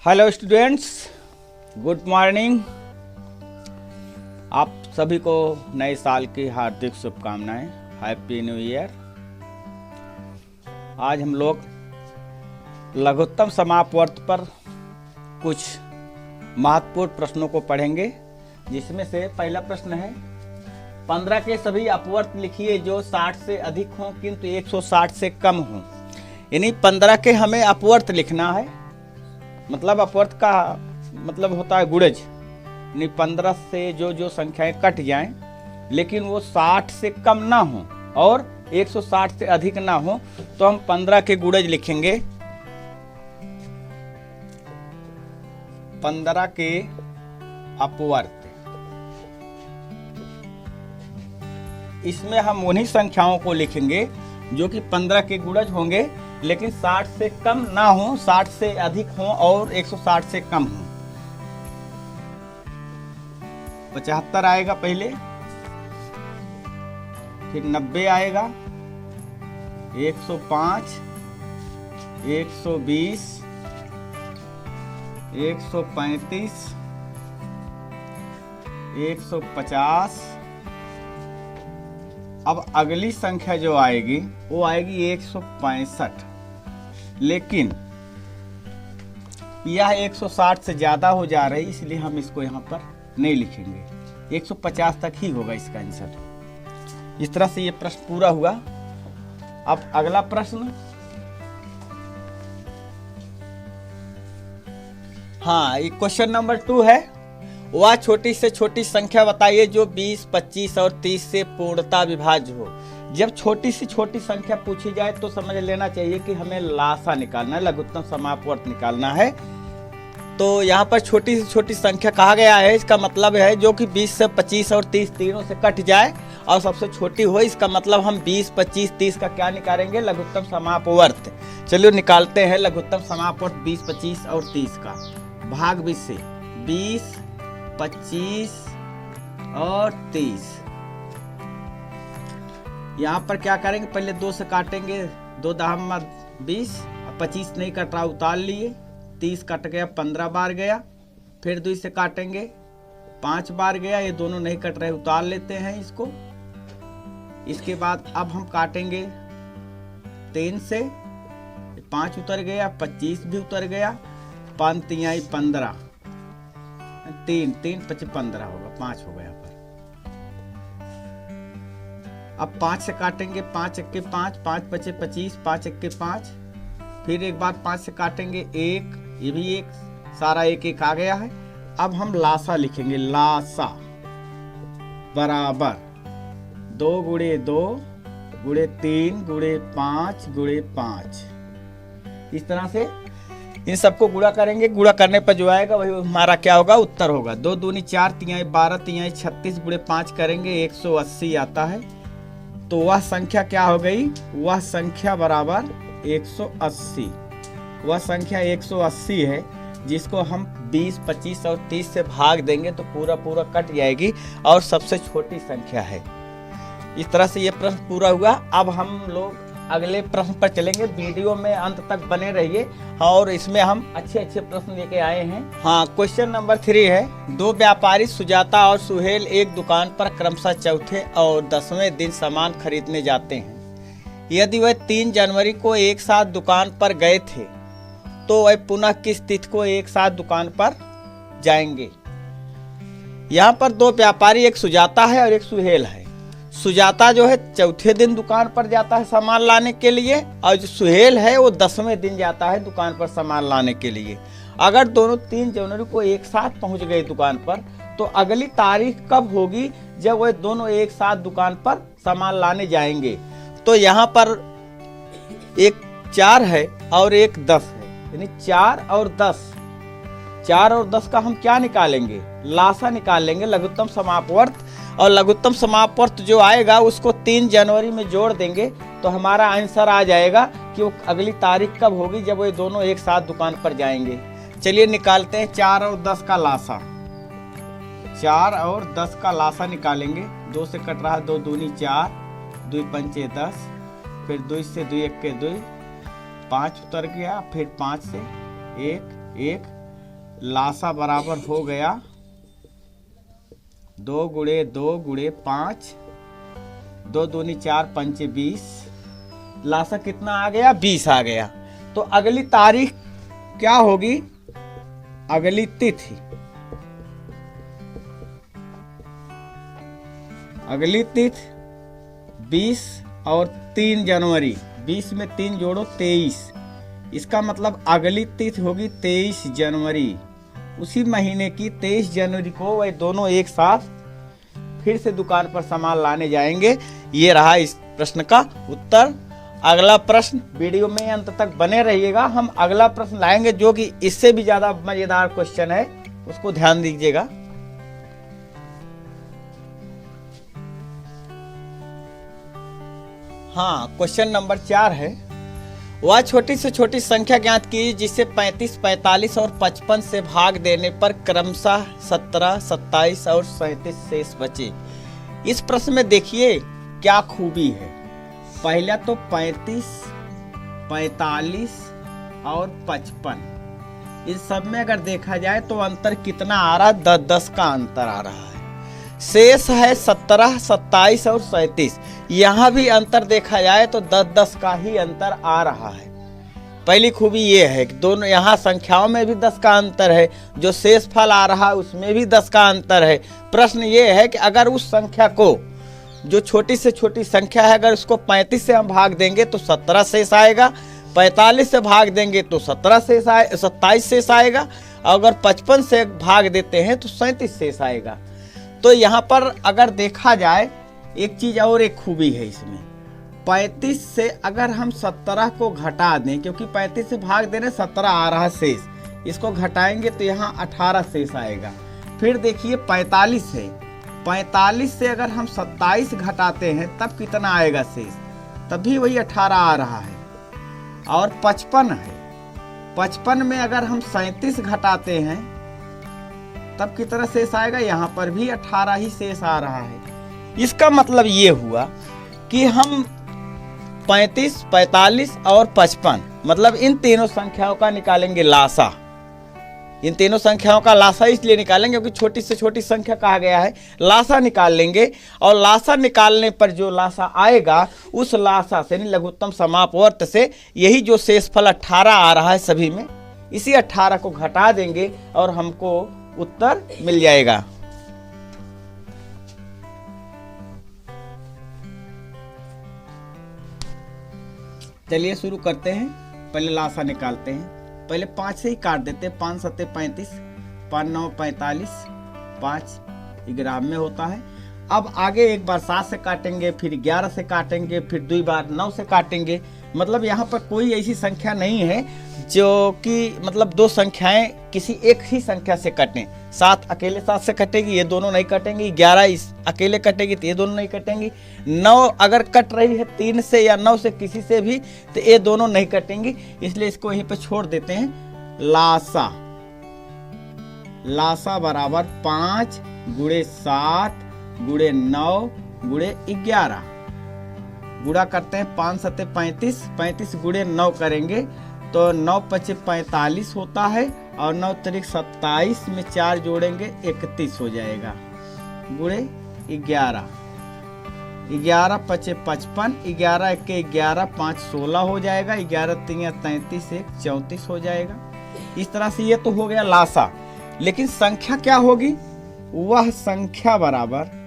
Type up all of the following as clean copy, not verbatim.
Hello students, good morning. आप सभी को नए साल की हार्दिक शुभकामनाएं। Happy new year. आज हम लोग लघुत्तम समापवर्त पर कुछ महत्वपूर्ण प्रश्नों को पढ़ेंगे, जिसमें से पहला प्रश्न है 15 के सभी अपवर्त लिखिए जो 60 से अधिक हों किंतु 160 से कम हों। यानी 15 के हमें अपवर्त लिखना है। मतलब अपवर्त का मतलब होता है गुणज, यानी 15 से जो संख्याएं कट जाएं लेकिन वो 60 से कम ना हो और 160 से अधिक ना हो, तो हम 15 के गुणज लिखेंगे। 15 के अपवर्त, इसमें हम उन्हीं संख्याओं को लिखेंगे जो कि 15 के गुणज होंगे लेकिन 60 से कम ना हो, 60 से अधिक हो और 160 से कम हो। 75 आएगा पहले, फिर 90 आएगा, 105, 120, 135, 150। अब अगली संख्या जो आएगी वो आएगी 165, लेकिन यह 160 से ज़्यादा हो जा रही, इसलिए हम इसको यहाँ पर नहीं लिखेंगे। 150 तक ही होगा इसका आंसर। इस तरह से ये प्रश्न पूरा हुआ। अब अगला प्रश्न, हाँ, ये क्वेश्चन नंबर 2 है। वह छोटी से छोटी संख्या बताइए जो 20, 25 और 30 से पूर्णतः विभाज्य हो। जब छोटी से छोटी संख्या पूछी जाए तो समझ लेना चाहिए कि हमें लासा निकालना है, लघुत्तम समापवर्त निकालना है। तो यहाँ पर छोटी से छोटी संख्या कहा गया है, इसका मतलब है जो कि 20 से 25 और 30 तीनों से कट जाए और सबसे छोटी हो। इसका मतलब हम 20, 25, 30 का क्या निकालेंगे? लघुत्तम समापवर्त। चलिए निकालते हैं लघुत्तम समापवर्त 20, 25 और 30 का। भाग 20 से 20, 25 और 30। यहाँ पर क्या करेंगे? पहले 2 से काटेंगे, 2 दहम 20, 25 नहीं कट रहा, उतार लिए। 30 कट गया, 15 बार गया। फिर 2 से काटेंगे, 5 बार गया। ये दोनों नहीं कट रहे, उतार लेते हैं इसको। इसके बाद अब हम काटेंगे 3 से, 5 उतर गया, 25 भी उतर गया, 5 तिहाई 15, 3 3 25 15 होगा, 5 होगा यहाँ पर। अब 5 से काटेंगे, 5 1 5, 5 5 25, 5 1 5। फिर एक बार 5 से काटेंगे 1, ये भी 1, सारा 1 1 आ गया है। अब हम लासा लिखेंगे। लासा बराबर 2 गुणे 2 गुणे 3 गुणे 5 गुणे 5। इस तरह से इन सबको गुणा करेंगे। गुणा करने पर जो आएगा वही हमारा क्या होगा? उत्तर होगा। 2 दूनी 4, तिहाई 12, तिहाई 36 गुणे 5 करेंगे, 180 आता है। तो वह संख्या क्या हो गई? वह संख्या बराबर 180। वह संख्या 180 है, जिसको हम 20, 25 और 30 से भाग देंगे तो पूरा पूरा कट जाएगी और सबसे छोटी संख्या है। इस तरह से ये प्रश्न पूरा हुआ। अब हम लोग अगले प्रश्न पर चलेंगे। वीडियो में अंत तक बने रहिए और इसमें हम अच्छे अच्छे प्रश्न लेके आए हैं। हाँ, क्वेश्चन नंबर 3 है। 2 व्यापारी सुजाता और सुहेल एक दुकान पर क्रमशः चौथे और 10वें दिन सामान खरीदने जाते हैं। यदि वह 3 जनवरी को एक साथ दुकान पर गए थे तो वह पुनः किस तिथि को एक साथ दुकान पर जाएंगे? यहाँ पर 2 व्यापारी, एक सुजाता है और एक सुहेल है। सुजाता जो है चौथे दिन दुकान पर जाता है सामान लाने के लिए, और जो सुहेल है वो 10वें दिन जाता है दुकान पर सामान लाने के लिए। अगर दोनों 3 जनवरी को एक साथ पहुंच गए दुकान पर, तो अगली तारीख कब होगी जब वह दोनों एक साथ दुकान पर सामान लाने जाएंगे? तो यहाँ पर एक 4 है और एक 10 है, यानी 4 और 10। 4 और 10 का हम क्या निकालेंगे? लासा निकाल लेंगे, लघुत्तम समापवर्त। और लघुत्तम समापवर्त जो आएगा उसको 3 जनवरी में जोड़ देंगे तो हमारा आंसर आ जाएगा कि वो अगली तारीख कब होगी जब वो दोनों एक साथ दुकान पर जाएंगे। चलिए निकालते हैं 4 और 10 का लासा। 4 और 10 का लासा निकालेंगे। 2 से कट रहा, 2 दूनी 4, 2 पंचे 10, फिर 2 से 2 1 के 2, 5 उतर गया, फिर 5 से 1 1, लासा बराबर हो गया 2 गुणे 2 गुणे 5, 2 दूनी 4 पंचे 20। लासा कितना आ गया? 20 आ गया। तो अगली तारीख क्या होगी? अगली तिथि, अगली तिथि 20 और 3 जनवरी। 20 में 3 जोड़ो 23। इसका मतलब अगली तिथि होगी 23 जनवरी। उसी महीने की 23 जनवरी को वह दोनों एक साथ फिर से दुकान पर सामान लाने जाएंगे। ये रहा इस प्रश्न का उत्तर। अगला प्रश्न, वीडियो में अंत तक बने रहिएगा। हम अगला प्रश्न लाएंगे जो कि इससे भी ज्यादा मजेदार क्वेश्चन है, उसको ध्यान दीजिएगा। हाँ, क्वेश्चन नंबर 4 है, वह छोटी से छोटी संख्या ज्ञात कीजिए जिसे 35, 45 और 55 से भाग देने पर क्रमशः 17, 27 और 37 शेष बचे। इस प्रश्न में देखिए क्या खूबी है। पहला तो 35, 45 और 55, इस सब में अगर देखा जाए तो अंतर कितना आ रहा है? 10-10 का अंतर आ रहा है। शेष है 17, 27 और 37। यहाँ भी अंतर देखा जाए तो 10-10 का ही अंतर आ रहा है। पहली खूबी ये है कि दोनों यहाँ संख्याओं में भी 10 का अंतर है, जो शेष फल आ रहा है उसमें भी 10 का अंतर है। प्रश्न ये है कि अगर उस संख्या को, जो छोटी से छोटी संख्या है, अगर उसको 35 से हम भाग देंगे तो 17 शेष आएगा, 45 से भाग देंगे तो 27 शेष आएगा, अगर 55 से भाग देते हैं तो 37 शेष आएगा। तो यहाँ पर अगर देखा जाए एक चीज और एक खूबी है इसमें, 35 से अगर हम 17 को घटा दें, क्योंकि 35 से भाग दे रहे 17 आ रहा शेष, इसको घटाएंगे तो यहाँ 18 शेष आएगा। फिर देखिए 45 है, 45 से अगर हम 27 घटाते हैं तब कितना आएगा शेष? तब भी वही 18 आ रहा है। और 55 है, 55 में अगर हम 37 घटाते हैं तब कितना शेष आएगा? यहाँ पर भी 18 ही शेष आ रहा है। इसका मतलब ये हुआ कि हम 35, 45 और 55, मतलब इन तीनों संख्याओं का निकालेंगे लासा। इन तीनों संख्याओं का लासा इसलिए निकालेंगे क्योंकि छोटी से छोटी संख्या कहा गया है, लासा निकाल लेंगे। और लासा निकालने पर जो लासा आएगा उस लासा से, लघुत्तम समापवर्त से, यही जो शेषफल 18 आ रहा है सभी में, इसी 18 को घटा देंगे और हमको उत्तर मिल जाएगा। चलिए शुरू करते हैं। पहले लासा निकालते हैं। पहले 5 से ही काट देते हैं। 5 7 35, 5 9 45, 5 ग्राम में होता है। अब आगे एक बार 7 से काटेंगे, फिर 11 से काटेंगे, फिर 2 बार 9 से काटेंगे। मतलब यहाँ पर कोई ऐसी संख्या नहीं है जो कि मतलब दो संख्याएं किसी एक ही संख्या से कटें। 7 अकेले 7 से कटेगी, ये दोनों नहीं कटेंगी। 11 इस अकेले कटेगी तो ये दोनों नहीं कटेंगी। 9 अगर कट रही है 3 से या 9 से किसी से भी तो ये दोनों नहीं कटेंगी, इसलिए इसको यहीं पे छोड़ देते हैं। लासा, लासा बराबर 5 गुणे 7 गुणे 9 गुणे 11। गुणा करते हैं। 5 7 35, 35 गुणे 9 करेंगे तो 9 5 45 होता है, और 9 तरीक 27 में 4 जोड़ेंगे 31 हो जाएगा, गुणे 11। 11 5 55, 11 1 11, 5 16 हो जाएगा, 11 3 33, 1 34 हो जाएगा। इस तरह से ये तो हो गया लासा। लेकिन संख्या क्या होगी? वह संख्या बराबर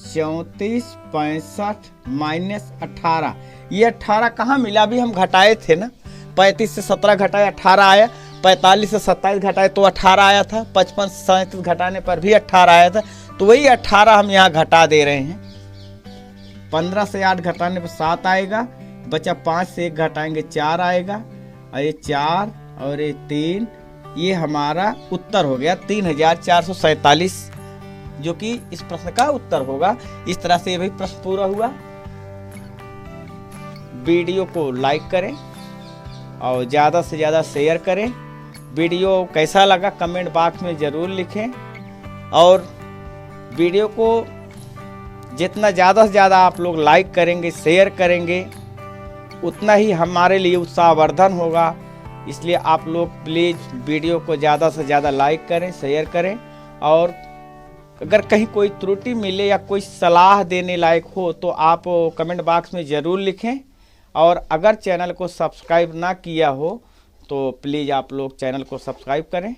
34 65 माइनस 18। ये 18 कहाँ मिला? अभी हम घटाए थे ना, 35 से 17 घटाए 18 आया, 45 से 27 घटाए तो 18 आया था, 55 से 37 घटाने पर भी 18 आया था। तो वही 18 हम यहाँ घटा दे रहे हैं। 15 से 8 घटाने पर 7 आएगा, बचा 5 से 1 घटाएंगे 4 आएगा, और ये 4 और ये 3, ये हमारा उत्तर हो गया 3447, जो कि इस प्रश्न का उत्तर होगा। इस तरह से ये भी प्रश्न पूरा हुआ। वीडियो को लाइक करें और ज़्यादा से ज़्यादा शेयर करें। वीडियो कैसा लगा कमेंट बॉक्स में ज़रूर लिखें, और वीडियो को जितना ज़्यादा से ज़्यादा आप लोग लाइक करेंगे, शेयर करेंगे, उतना ही हमारे लिए उत्साहवर्धन होगा। इसलिए आप लोग प्लीज़ वीडियो को ज़्यादा से ज़्यादा लाइक करें, शेयर करें, और अगर कहीं कोई त्रुटि मिले या कोई सलाह देने लायक हो तो आप कमेंट बॉक्स में ज़रूर लिखें। और अगर चैनल को सब्सक्राइब ना किया हो तो प्लीज़ आप लोग चैनल को सब्सक्राइब करें।